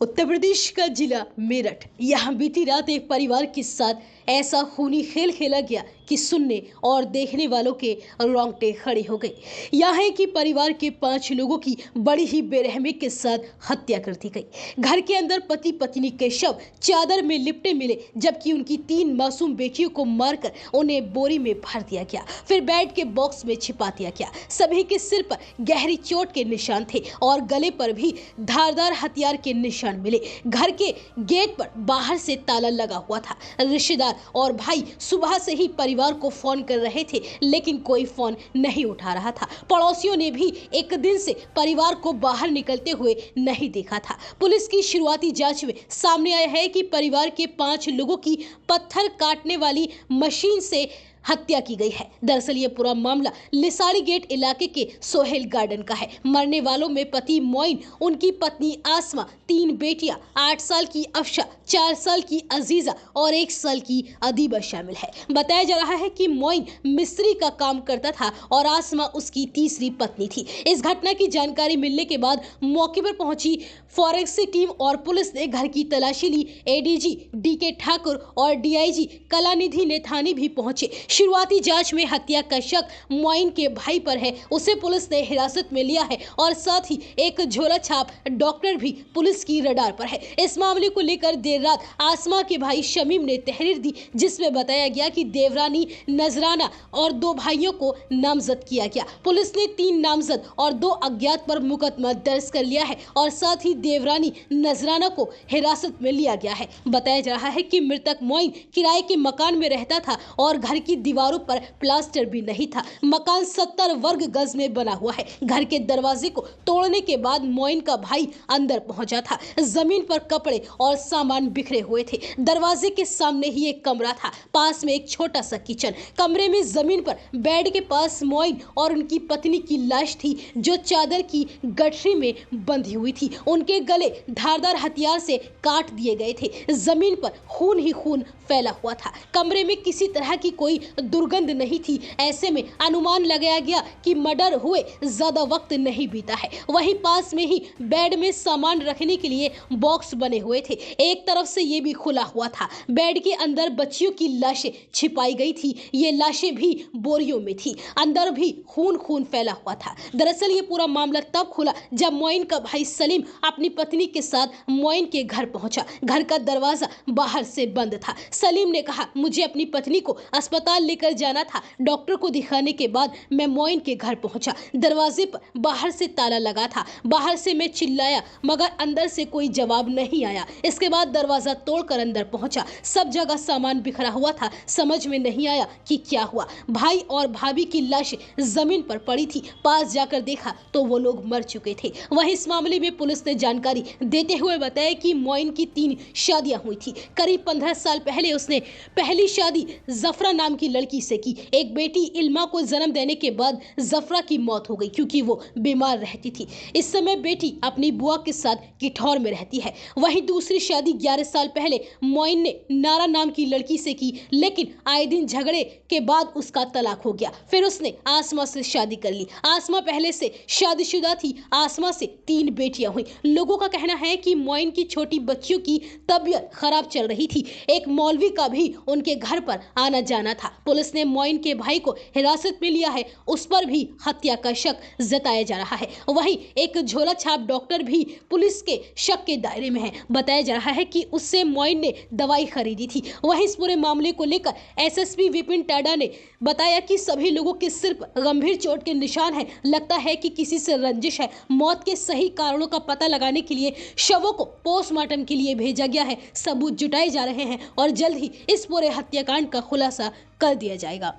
उत्तर प्रदेश का जिला मेरठ, यहाँ बीती रात एक परिवार के साथ ऐसा खूनी खेल खेला गया कि सुनने और देखने वालों के रोंगटे खड़े हो गए। यह है कि परिवार के 5 लोगों की बड़ी ही बेरहमी के साथ हत्या कर दी गई। घर के अंदर पति पत्नी के शव चादर में लिपटे मिले, जबकि उनकी 3 मासूम बेटियों को मारकर उन्हें बोरी में भर दिया गया, फिर बेड के बॉक्स में छिपा दिया गया। सभी के सिर पर गहरी चोट के निशान थे और गले पर भी धारदार हथियार के निशान मिले। घर के गेट पर बाहर से ताला लगा हुआ था। रिश्तेदार और भाई सुबह से ही परिवार को फोन कर रहे थे, लेकिन कोई फोन नहीं उठा रहा था। पड़ोसियों ने भी एक दिन से परिवार को बाहर निकलते हुए नहीं देखा था। पुलिस की शुरुआती जांच में सामने आया है कि परिवार के 5 लोगों की पत्थर काटने वाली मशीन से हत्या की गई है। दरअसल ये पूरा मामला लिसाड़ी गेट इलाके के सोहेल गार्डन का है। मरने वालों में पति मोइन, उनकी पत्नी आसमा, 3 बेटियां, 8 साल की अफशा, 4 साल की अजीजा और 1 साल की अदीबा शामिल है। बताया जा रहा है कि मोइन मिस्त्री का काम करता था और आसमा उसकी तीसरी पत्नी थी। इस घटना की जानकारी मिलने के बाद मौके पर पहुंची फॉरेंसिक टीम और पुलिस ने घर की तलाशी ली। एडीजी डीके ठाकुर और डीआईजी कलानिधि नेथानी भी पहुंचे। शुरुआती जांच में हत्या का शक मोइन के भाई पर है, उसे पुलिस ने हिरासत में लिया है और साथ ही एक झोला छाप डॉक्टर भी पुलिस की रडार पर है। इस मामले को लेकर देर रात आसमा के भाई शमीम ने तहरीर दी, जिसमें बताया गया कि देवरानी, नजराना और 2 भाइयों को नामजद किया गया। पुलिस ने 3 नामजद और 2 अज्ञात पर मुकदमा दर्ज कर लिया है और साथ ही देवरानी, नजराना को हिरासत में लिया गया है। बताया जा रहा है कि मृतक मोइन किराए के मकान में रहता था और घर की दीवारों पर प्लास्टर भी नहीं था। मकान 70 वर्ग गज में बना हुआ है। घर के दरवाजे को तोड़ने के बाद मोइन का भाई अंदर पहुंचा था। जमीन पर कपड़े और सामान बिखरे हुए थे। दरवाजे के सामने ही एक कमरा था, पास में एक छोटा सा किचन। कमरे में जमीन पर बेड के पास मोइन और उनकी पत्नी की लाश थी, जो चादर की गठरी में बंधी हुई थी। उनके गले धारदार हथियार से काट दिए गए थे। जमीन पर खून ही खून फैला हुआ था। कमरे में किसी तरह की कोई दुर्गंध नहीं थी। ऐसे में अनुमान लगाया गया कि मर्डर हुए ज्यादा वक्त नहीं बीता है। वहीं पास में ही बेड में सामान रखने के लिए बॉक्स बने हुए थे। एक तरफ से ये भी खुला हुआ था। बेड के अंदर बच्चियों की लाशें छिपाई गई थी। ये लाशें भी बोरियों में थी। अंदर भी खून खून फैला हुआ था। दरअसल ये पूरा मामला तब खुला जब मोइन का भाई सलीम अपनी पत्नी के साथ मोइन के घर पहुंचा। घर का दरवाजा बाहर से बंद था। सलीम ने कहा, मुझे अपनी पत्नी को अस्पताल लेकर जाना था। डॉक्टर को दिखाने के बाद मैं मोइन के घर पहुंचा। दरवाजे पर बाहर से ताला लगा था। बाहर से मैं चिल्लाया, मगर अंदर से कोई जवाब नहीं आया। इसके बाद दरवाजा तोड़कर अंदर पहुंचा। सब जगह सामान बिखरा हुआ था। समझ में नहीं आया कि क्या हुआ। भाई और भाभी की लाश जमीन पर पड़ी थी। पास जाकर देखा तो वो लोग मर चुके थे। वहीं इस मामले में पुलिस ने जानकारी देते हुए बताया कि मोइन की 3 शादियां हुई थी। करीब 15 साल पहले उसने पहली शादी जफरा नाम की लड़की से की। एक बेटी इल्मा को जन्म देने के बाद जफरा की मौत हो गई, क्योंकि वो बीमार रहती थी। इस समय बेटी अपनी बुआ के साथ किठौर में रहती है। वहीं दूसरी शादी 11 साल पहले मोइन ने नारा नाम की लड़की से की, लेकिन आए दिन झगड़े के बाद उसका तलाक हो गया। फिर उसने आसमा से शादी कर ली। आसमा पहले से शादीशुदा थी। आसमा से 3 बेटियां हुई। लोगों का कहना है कि मोइन की छोटी बच्चियों की तबीयत खराब चल रही थी। एक मौलवी का भी उनके घर पर आना जाना था। पुलिस ने मोइन के भाई को हिरासत में लिया है। उस पर भी हत्या का शक जताया जा रहा है। वहीं एक झोला छाप डॉक्टर भी पुलिस के शक के दायरे में है। बताया जा रहा है कि उससे मोइन ने दवाई खरीदी थी। वहीं इस पूरे मामले को लेकर एसएसपी विपिन टाडा ने बताया कि सभी लोगों के सिर पर गंभीर चोट के निशान है। लगता है कि किसी से रंजिश है। मौत के सही कारणों का पता लगाने के लिए शवों को पोस्टमार्टम के लिए भेजा गया है। सबूत जुटाए जा रहे हैं और जल्द ही इस पूरे हत्याकांड का खुलासा कर दिया जाएगा।